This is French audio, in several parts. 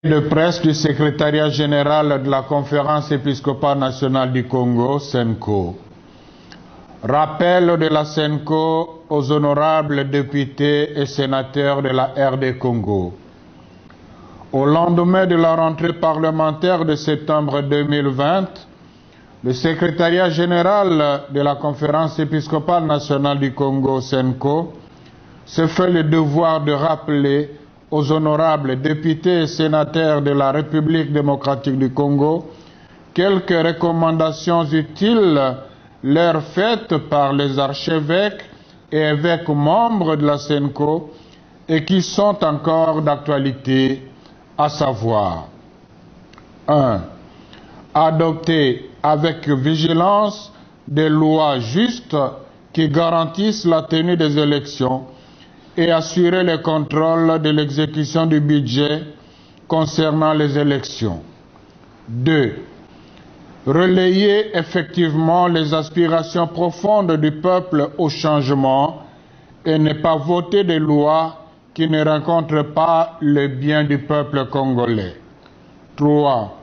De presse du secrétariat général de la Conférence épiscopale nationale du Congo, SENCO. Rappel de la SENCO aux honorables députés et sénateurs de la RD Congo. Au lendemain de la rentrée parlementaire de septembre 2020, le secrétariat général de la Conférence épiscopale nationale du Congo, SENCO, se fait le devoir de rappeler aux honorables députés et sénateurs de la République démocratique du Congo quelques recommandations utiles leur faites par les archevêques et évêques membres de la SENCO et qui sont encore d'actualité, à savoir 1. Adopter avec vigilance des lois justes qui garantissent la tenue des élections et assurer le contrôle de l'exécution du budget concernant les élections. 2. Relayer effectivement les aspirations profondes du peuple au changement et ne pas voter des lois qui ne rencontrent pas le bien du peuple congolais. 3.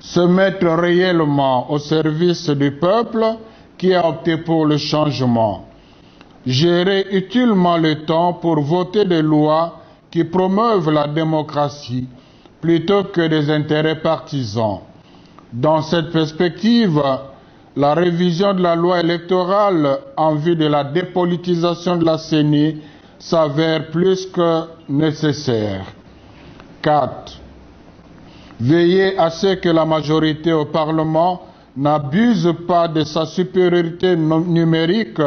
Se mettre réellement au service du peuple qui a opté pour le changement. Gérer utilement le temps pour voter des lois qui promeuvent la démocratie plutôt que des intérêts partisans. Dans cette perspective, la révision de la loi électorale en vue de la dépolitisation de la CENI s'avère plus que nécessaire. 4. Veiller à ce que la majorité au Parlement n'abuse pas de sa supériorité numérique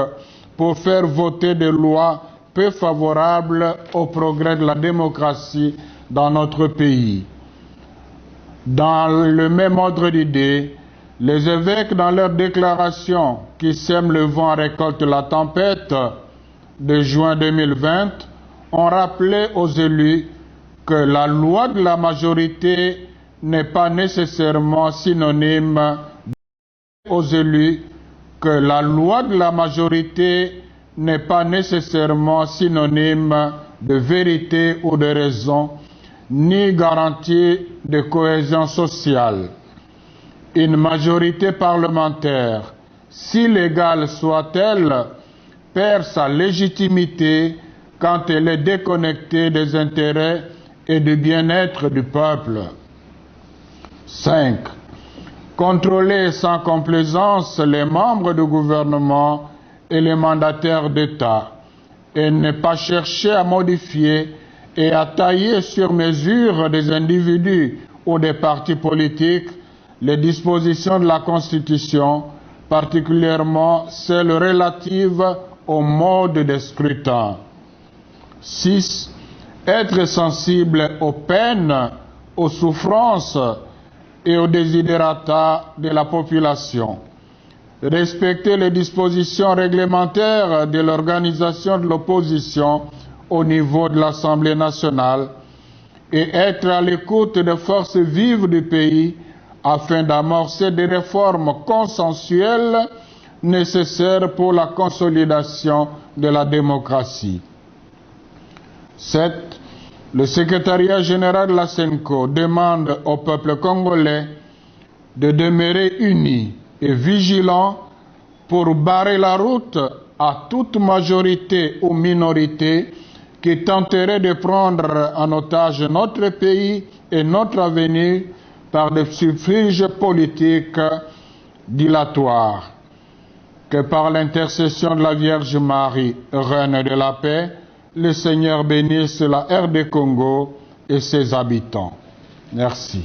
pour faire voter des lois peu favorables au progrès de la démocratie dans notre pays. Dans le même ordre d'idées, les évêques, dans leur déclaration qui sème le vent récolte la tempête de juin 2020, ont rappelé aux élus que la loi de la majorité n'est pas nécessairement synonyme aux élus que la loi de la majorité n'est pas nécessairement synonyme de vérité ou de raison, ni garantie de cohésion sociale. Une majorité parlementaire, si légale soit-elle, perd sa légitimité quand elle est déconnectée des intérêts et du bien-être du peuple. 5. Contrôler sans complaisance les membres du gouvernement et les mandataires d'État et ne pas chercher à modifier et à tailler sur mesure des individus ou des partis politiques les dispositions de la Constitution, particulièrement celles relatives au mode de scrutin. 6. Être sensible aux peines, aux souffrances et aux desiderata de la population. Respecter les dispositions réglementaires de l'organisation de l'opposition au niveau de l'Assemblée nationale et être à l'écoute des forces vives du pays afin d'amorcer des réformes consensuelles nécessaires pour la consolidation de la démocratie. 7. Le secrétariat général de la SENCO demande au peuple congolais de demeurer unis et vigilants pour barrer la route à toute majorité ou minorité qui tenterait de prendre en otage notre pays et notre avenir par des subterfuges politiques dilatoires. Que par l'intercession de la Vierge Marie, Reine de la paix, le Seigneur bénisse la RD Congo et ses habitants. Merci.